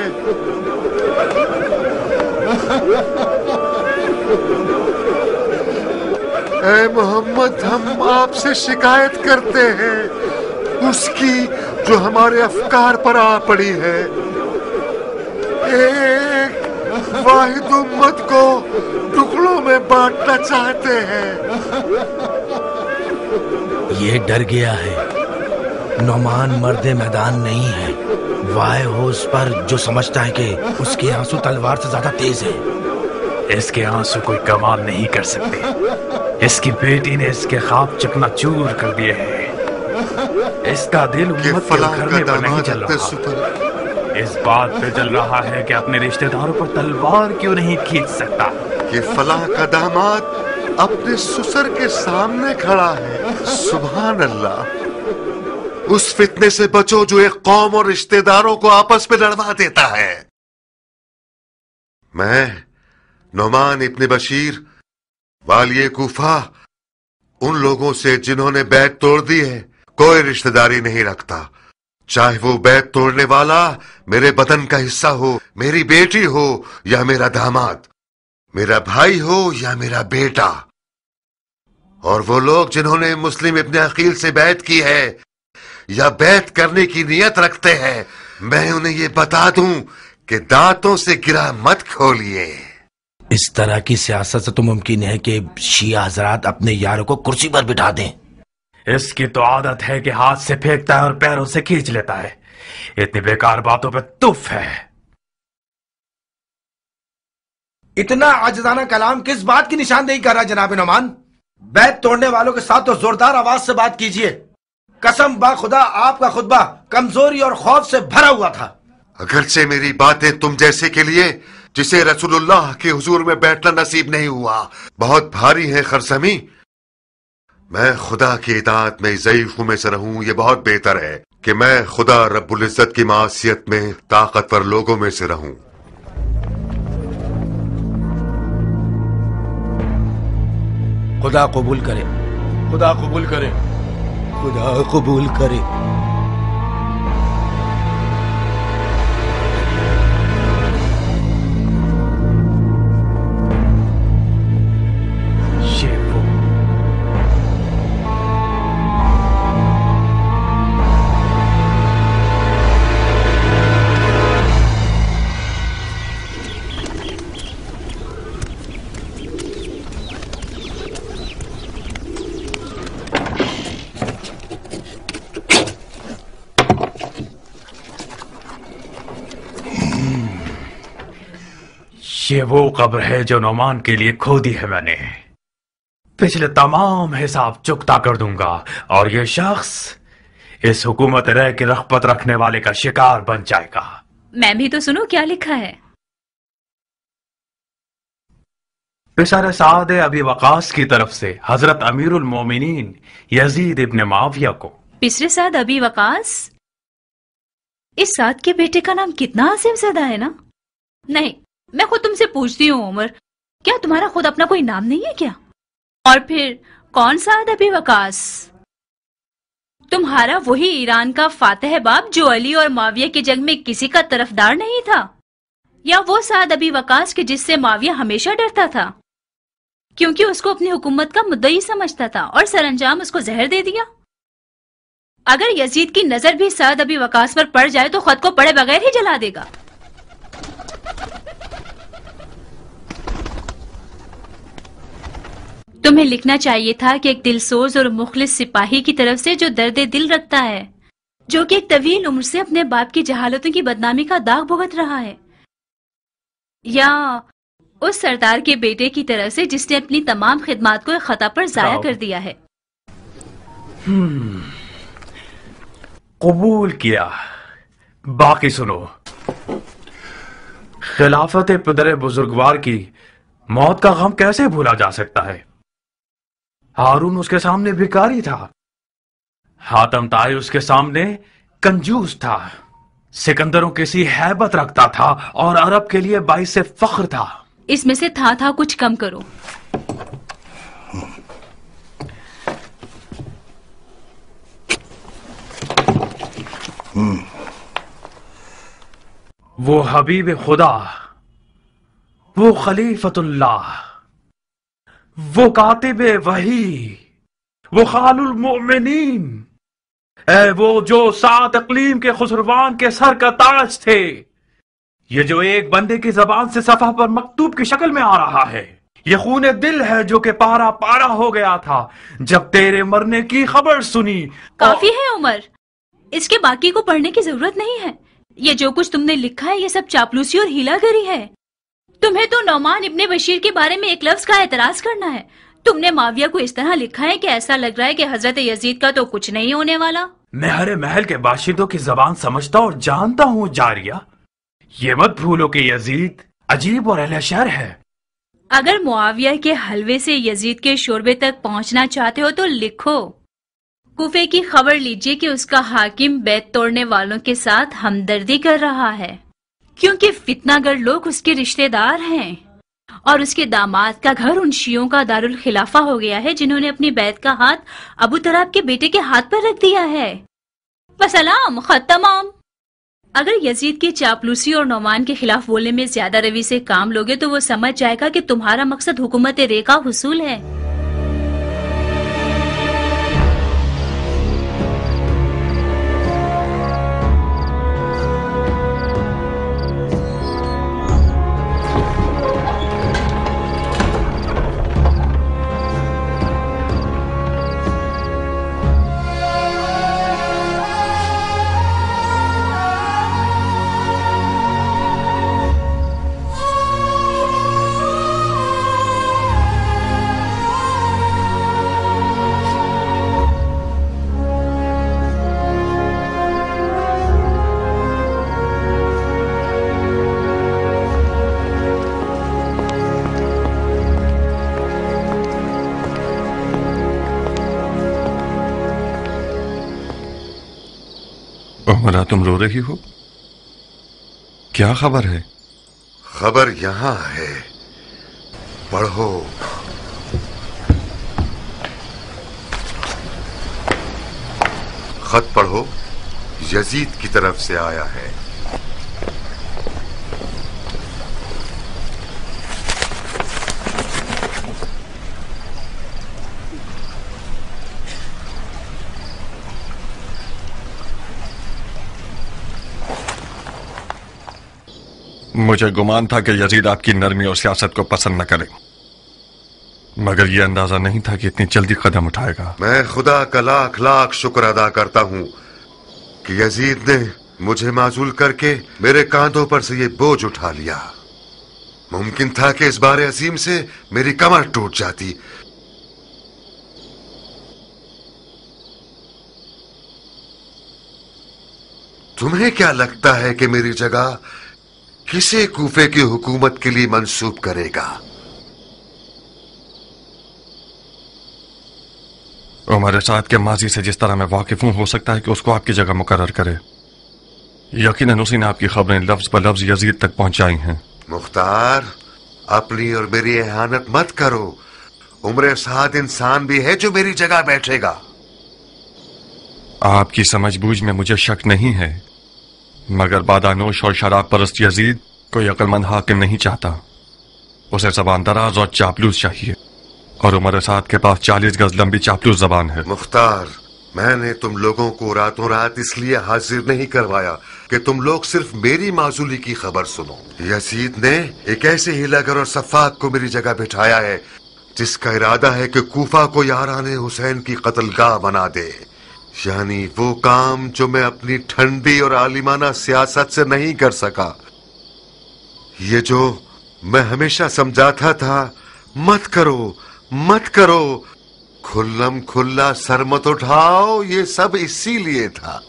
اے محمد، ہم آپ سے شکایت کرتے ہیں اس کی جو ہمارے افکار پر آ پڑی ہے. ایک واحد امت کو ٹکڑوں میں بانٹنا چاہتے ہیں. یہ ڈر گیا ہے. نعمان مرد میدان نہیں ہے. وائے ہو اس پر جو سمجھتا ہے کہ اس کے آنسو تلوار سے زیادہ تیز ہے. اس کے آنسو کوئی کمال نہیں کر سکتے. اس کی بیٹی نے اس کے خواب چکنا چور کر دیے ہیں. اس کا دل امت کے گھرنے پر نہیں چل رہا. اس بات پہ چل رہا ہے کہ اپنے رشتہ داروں پر تلوار کیوں نہیں کھینچ سکتا. کہ فلاں کا داماد اپنے سسر کے سامنے کھڑا ہے. سبحان اللہ. اس فتنے سے بچو جو ایک قوم اور رشتہ داروں کو آپس میں لڑوا دیتا ہے. میں نعمان ابن بشیر والی کوفہ ان لوگوں سے جنہوں نے بیعت توڑ دی ہے کوئی رشتہ داری نہیں رکھتا. چاہے وہ بیعت توڑنے والا میرے بدن کا حصہ ہو، میری بیٹی ہو یا میرا داماد، میرا بھائی ہو یا میرا بیٹا. اور وہ لوگ جنہوں نے مسلم ابن عقیل سے بیعت کی ہے یا بیعت کرنے کی نیت رکھتے ہیں، میں انہیں یہ بتا دوں کہ دانتوں سے گرہ مت کھولیے. اس طرح کی سیاست سے تو ممکن ہے کہ شیعہ حضرات اپنے یاروں کو کرسی پر بٹھا دیں. اس کی تو عادت ہے کہ ہاتھ سے پھینکتا ہے اور پیروں سے کھینچ لیتا ہے. اتنی بیکار باتوں پہ تف ہے. اتنا عاجزانہ کلام کس بات کی نشاندہی کر رہا جناب نعمان؟ بیعت توڑنے والوں کے ساتھ تو زوردار آواز سے بات کیجئے. قسم با خدا آپ کا خطبہ کمزوری اور خوف سے بھرا ہوا تھا. اگرچہ میری باتیں تم جیسے کے لیے جسے رسول اللہ کے حضور میں بیٹھنا نصیب نہیں ہوا بہت بھاری ہے خرسمی. میں خدا کی اطاعت میں ضعیفوں میں سے رہوں، یہ بہت بہتر ہے کہ میں خدا رب العزت کی معصیت میں طاقتور لوگوں میں سے رہوں. خدا قبول کرے، خدا قبول کرے، خدا قبول کرے. یہ وہ قبر ہے جو نعمان کے لیے کھودی ہے میں نے. پچھلے تمام حساب چکتا کر دوں گا اور یہ شخص اس حکومت رہ کی رغبت رکھنے والے کا شکار بن جائے گا. میں بھی تو سنوں کیا لکھا ہے. پسر سعد ابی وقاص کی طرف سے حضرت امیر المومنین یزید ابن معاویہ کو. پسر سعد ابی وقاص؟ اس سعد کے بیٹے کا نام کتنا عظیم زدہ ہے نا. نہیں، میں خود تم سے پوچھتی ہوں عمر، کیا تمہارا خود اپنا کوئی نام نہیں ہے کیا؟ اور پھر کون سعد ابی وقاص؟ تمہارا وہی ایران کا فاتح باب جو علی اور معاویہ کی جنگ میں کسی کا طرفدار نہیں تھا، یا وہ سعد ابی وقاص کے جس سے معاویہ ہمیشہ ڈرتا تھا کیونکہ اس کو اپنی حکومت کا مدعی سمجھتا تھا اور سر انجام اس کو زہر دے دیا؟ اگر یزید کی نظر بھی سعد ابی وقاص پر پڑ جائے تو خود کو پڑے بغیر ہی جلا دے گا. تمہیں لکھنا چاہیے تھا کہ ایک دل سوز اور مخلص سپاہی کی طرف سے جو درد دل رکھتا ہے، جو کہ ایک طویل عمر سے اپنے باپ کی جہالتوں کی بدنامی کا داغ بھگت رہا ہے، یا اس سردار کے بیٹے کی طرف سے جس نے اپنی تمام خدمات کو ایک خطا پر ضائع کر دیا ہے. قبول کیا. باقی سنو. خلافت پدر بزرگوار کی موت کا غم کیسے بھولا جا سکتا ہے؟ ہارون اس کے سامنے بھکاری تھا، حاتم طائی اس کے سامنے کنجوس تھا، سکندروں کسی ہیبت رکھتا تھا اور عرب کے لیے باعث فخر تھا. اس میں سے تھا کچھ کم کرو. وہ حبیب خدا، وہ خلیفت اللہ، وہ کاتب وحی، وہ خال المؤمنین، اے وہ جو 7 اقلیم کے خسروان کے سر کا تاج تھے. یہ جو ایک بندے کی زبان سے صفحہ پر مکتوب کی شکل میں آ رہا ہے، یہ خون دل ہے جو کہ پارا پارا ہو گیا تھا جب تیرے مرنے کی خبر سنی. کافی ہے عمر، اس کے باقی کو پڑھنے کی ضرورت نہیں ہے. یہ جو کچھ تم نے لکھا ہے یہ سب چاپلوسی اور ہیلا گری ہے. तुम्हें तो नौमान इब्ने बशीर के बारे में एक लफ्ज का एतराज करना है। तुमने माविया को इस तरह लिखा है कि ऐसा लग रहा है कि हजरत यजीद का तो कुछ नहीं होने वाला। मैं हरे महल के बाशिंदों की जबान समझता और जानता हूँ जारिया। ये मत भूलो कि यजीद अजीब और अहले शर है। अगर मुआविया के हलवे से यजीद के शोरबे तक पहुंचना चाहते हो तो लिखो, कूफे की खबर लीजिए कि उसका हाकिम बैत तोड़ने वालों के साथ हमदर्दी कर रहा है, क्योंकि फितनागर लोग उसके रिश्तेदार हैं और उसके दामाद का घर उन शियों का दारुल खिलाफा हो गया है जिन्होंने अपनी बैत का हाथ अबू तराब के बेटे के हाथ पर रख दिया है। वसलाम, खत तमाम। अगर यजीद की चापलूसी और नौमान के खिलाफ बोलने में ज्यादा रवि से काम लोगे तो वो समझ जाएगा कि तुम्हारा मकसद हुकूमत रे का हुसूल है। उमरा, तुम रो रही हो? क्या खबर है? खबर यहां है, पढ़ो। खत पढ़ो, यजीद की तरफ से आया है। मुझे गुमान था कि यजीद आपकी नरमी और सियासत को पसंद न करे, मगर यह अंदाजा नहीं था कि इतनी जल्दी कदम उठाएगा। मैं खुदा का लाख लाख शुक्र अदा करता हूं कि यजीद ने मुझे माजूल करके मेरे कांधों पर से ये बोझ उठा लिया। मुमकिन था कि इस बारे अजीम से मेरी कमर टूट जाती। तुम्हें क्या लगता है कि मेरी जगह किसे कूफे की हुकूमत के लिए मंसूब करेगा? उमर साद के माजी से जिस तरह मैं वाकिफ हूं, हो सकता है कि उसको आपकी जगह मुकर्रर करे। यकीनन उसी ने आपकी खबरें लफ्ज ब लफ्ज यजीद तक पहुंचाई हैं। मुख्तार, अपनी और मेरी एहानत मत करो। उमर साद इंसान भी है जो मेरी जगह बैठेगा। आपकी समझबूझ में मुझे शक नहीं है, मगर बादानोश और शराब परस्त यजीद कोई अक्लमंद हाकिम नहीं चाहता। उसे जबान दराज और चापलूस चाहिए, और उमर साद के पास 40 गज लंबी चापलूस जबान है। मुख्तार, मैंने तुम लोगों को रातों रात इसलिए हाजिर नहीं करवाया कि तुम लोग सिर्फ मेरी माजूली की खबर सुनो। यजीद ने एक ऐसे हिलागर और सफाक को मेरी जगह बिठाया है जिसका इरादा है कि कूफा को याराने हुसैन की कत्लगाह बना दे, यानी वो काम जो मैं अपनी ठंडी और आलिमाना सियासत से नहीं कर सका। ये जो मैं हमेशा समझाता था, मत करो मत करो, खुल्लम खुल्ला सर मत उठाओ, ये सब इसीलिए था।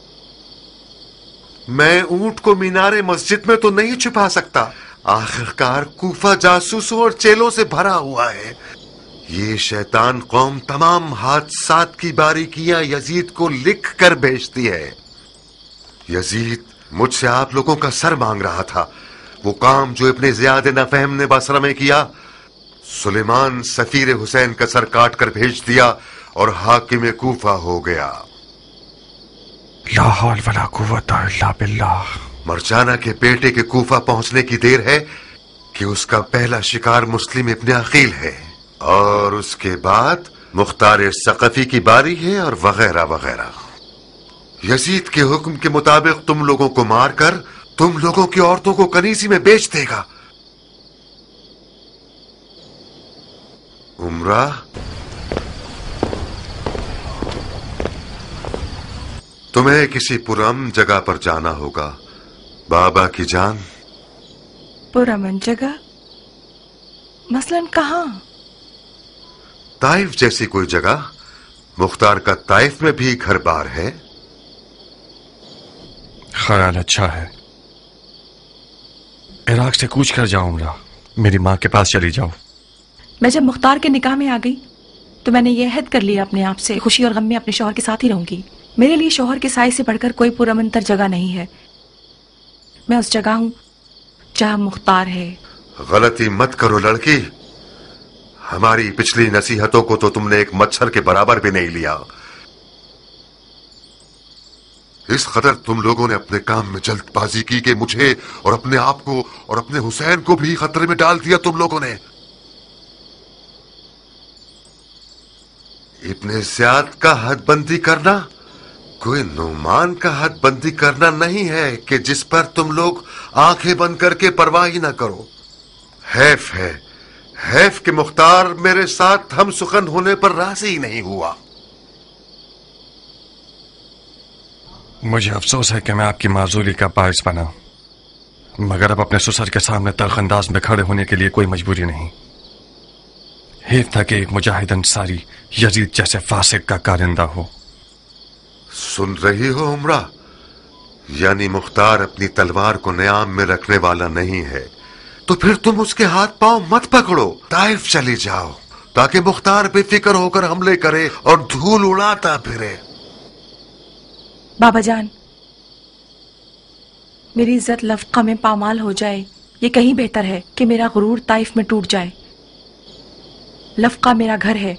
मैं ऊंट को मीनारे मस्जिद में तो नहीं छुपा सकता। आखिरकार कूफा जासूसों और चेलों से भरा हुआ है। ये शैतान कौम तमाम हादसात की बारीकियां यजीद को लिख कर भेजती है। यजीद मुझसे आप लोगों का सर मांग रहा था। वो काम जो इब्ने ज़ियाद नफ़हम ने बसरा में किया, सुलेमान सफीर हुसैन का सर काट कर भेज दिया और हाकिम कूफा हो गया। ला हौल वला कुव्वता इल्ला बिल्लाह। मरजाना के बेटे के कूफा पहुंचने की देर है कि उसका पहला शिकार मुस्लिम इब्ने अकील है, और उसके बाद मुख्तार सकफी की बारी है, और वगैरह वगैरह। यजीद के हुक्म के मुताबिक तुम लोगों को मारकर तुम लोगों की औरतों को कनीजी में बेच देगा। उमरा, तुम्हें किसी पुरअमन जगह पर जाना होगा। बाबा की जान। पुरअमन जगह? मसलन कहाँ? ताइफ जैसी कोई जगह। मुख्तार का ताइफ में भी घर बार है। ख्याल अच्छा है। इराक से कूच कर जाओ उमरा, मेरी माँ के पास चली जाओ। मैं जब मुख्तार के निकाह में आ गई तो मैंने ये अहद कर लिया अपने आप से, खुशी और गम में अपने शौहर के साथ ही रहूंगी। मेरे लिए शौहर के साए से बढ़कर कोई पुरअमन जगह नहीं है। मैं उस जगह हूँ जहाँ मुख्तार है। गलती मत करो लड़की, हमारी पिछली नसीहतों को तो तुमने एक मच्छर के बराबर भी नहीं लिया। इस कदर तुम लोगों ने अपने काम में जल्दबाजी की कि मुझे और अपने आप को और अपने हुसैन को भी खतरे में डाल दिया तुम लोगों ने। इब्ने ज़ियाद का हदबंदी करना कोई नुमान का हदबंदी करना नहीं है कि जिस पर तुम लोग आंखें बंद करके परवाह ही ना करो। हैफ है, हैफ कि मुख्तार मेरे साथ हम सुखन होने पर राजी ही नहीं हुआ। मुझे अफसोस है कि मैं आपकी माजूरी का बायस बना, मगर अब अपने ससुर के सामने तलखंदाज में खड़े होने के लिए कोई मजबूरी नहीं। हेफ था कि एक मुजाहिद अंसारी यजीद जैसे फासिक का कारिंदा हो। सुन रही हो उमरा, यानी मुख्तार अपनी तलवार को न्याम में रखने वाला नहीं है, तो फिर तुम उसके हाथ पांव मत पकड़ो, ताइफ चली जाओ ताकि मुख्तार बेफिक्र होकर हमले करे और धूल उड़ाता फिरे। बाबा जान, मेरी इज्जत लफका में पामाल हो जाए, ये कहीं बेहतर है कि मेरा गुरूर ताइफ में टूट जाए। लफका मेरा घर है,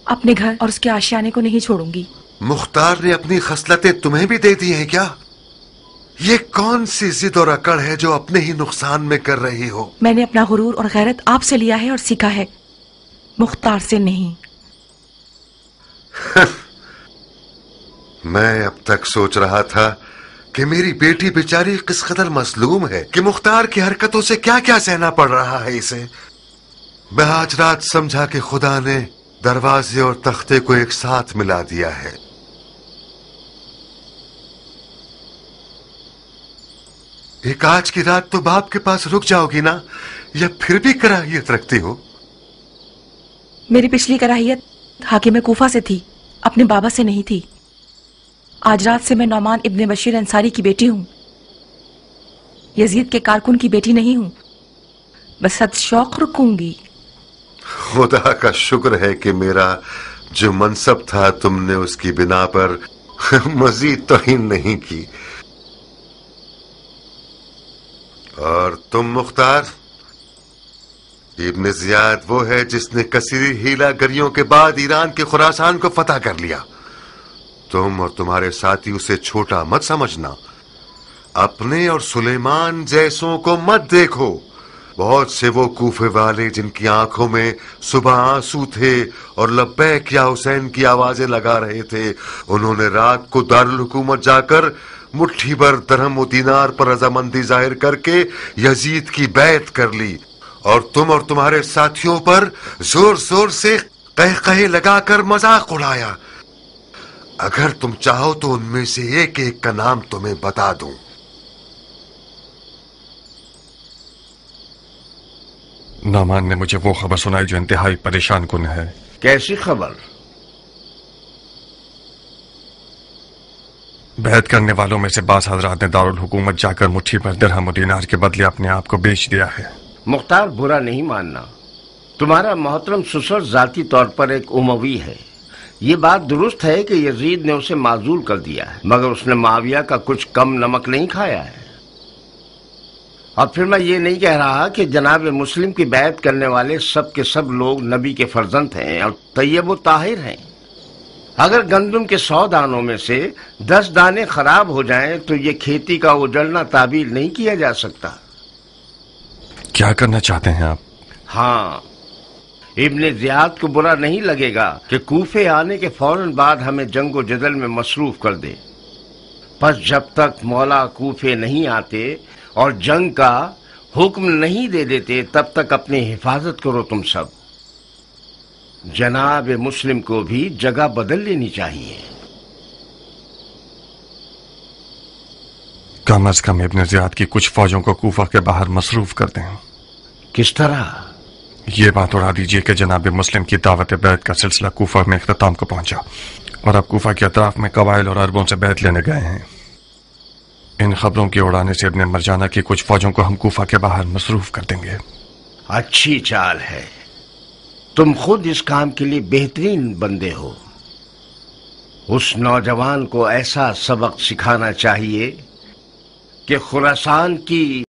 अपने घर और उसके आशियाने को नहीं छोड़ूंगी। मुख्तार ने अपनी खसलतें तुम्हें भी दे दी हैं क्या? ये कौन सी जिद और अकड़ है जो अपने ही नुकसान में कर रही हो? मैंने अपना गुरूर और गैरत आपसे लिया है और सीखा है, मुख्तार से नहीं। मैं अब तक सोच रहा था कि मेरी बेटी बेचारी किस कदर मसलूम है कि मुख्तार की हरकतों से क्या क्या सहना पड़ रहा है इसे। मैं आज रात समझा कि खुदा ने दरवाजे और तख्ते को एक साथ मिला दिया है। एक आज की रात तो बाप के पास रुक जाओगी ना, या फिर भी कराहियत रखती हो? मेरी पिछली कराहियत हाकिम कूफा से थी, अपने बाबा से नहीं थी। आज रात से मैं नौमान इब्ने बशीर अंसारी की बेटी हूं, यजीद के कारकुन की बेटी नहीं हूं। बस सद शौक रुकूंगी। खुदा का शुक्र है कि मेरा जो मनसब था तुमने उसकी बिना पर मजीद तौहीन नहीं की। और तुम मुख्तार, इब्ने ज़ियाद वो है जिसने कसीर हीलागरियों के बाद ईरान के खुरासान को फतह कर लिया। तुम और तुम्हारे साथी उसे छोटा मत समझना। अपने और सुलेमान जैसों को मत देखो। बहुत से वो कूफे वाले जिनकी आंखों में सुबह आंसू थे और लब्बैक या हुसैन की आवाजें लगा रहे थे, उन्होंने रात को दारुल हुकूमत जाकर मुट्ठी भर दरहम और दीनार पर रजामंदी जाहिर करके यजीद की बैत कर ली, और तुम और तुम्हारे साथियों पर जोर जोर से कह लगाकर मजाक उड़ाया। अगर तुम चाहो तो उनमें से एक एक का नाम तुम्हें बता दूं। नौमान ने मुझे वो खबर सुनाई जो इंतहाई परेशान कुन है। कैसी खबर? बैत करने वालों में से बास हजरात ने दारुल हुकूमत जाकर मुट्ठी भर दिरहम और दीनार के बदले अपने आप को बेच दिया है। मुख्तार बुरा नहीं मानना, तुम्हारा मोहतरम ससुर जाती तौर पर एक उमवी है। ये बात दुरुस्त है कि यजीद ने उसे माजूल कर दिया है, मगर उसने माविया का कुछ कम नमक नहीं खाया है। और फिर मैं ये नहीं कह रहा कि जनाब मुस्लिम की बैत करने वाले सब के सब लोग नबी के फर्जंद हैं और तैयब व ताहिर हैं। अगर गंदम के 100 दानों में से 10 दाने खराब हो जाएं तो ये खेती का उजड़ना ताबीर नहीं किया जा सकता। क्या करना चाहते हैं आप? हाँ, इब्ने ज़ियाद को बुरा नहीं लगेगा कि कूफे आने के फौरन बाद हमें जंगो जदल में मसरूफ कर दे। बस जब तक मौला कूफे नहीं आते और जंग का हुक्म नहीं दे देते तब तक अपनी हिफाजत करो तुम सब। जनाब मुस्लिम को भी जगह बदल लेनी चाहिए। कम अज कम इब्ने ज़ियाद की कुछ फौजों को कूफा के बाहर मसरूफ कर दें। किस तरह? ये बात उड़ा दीजिए कि जनाब मुस्लिम की दावत बैत का सिलसिला कूफा में इख्तिताम को पहुंचा और अब कूफा के अतराफ में कबाइल और अरबों से बैत लेने गए हैं। इन खबरों के उड़ाने से इब्ने मरजाना की कुछ फौजों को हम कूफा के बाहर मसरूफ कर देंगे। अच्छी चाल है। तुम खुद इस काम के लिए बेहतरीन बंदे हो। उस नौजवान को ऐसा सबक सिखाना चाहिए कि खुरासान की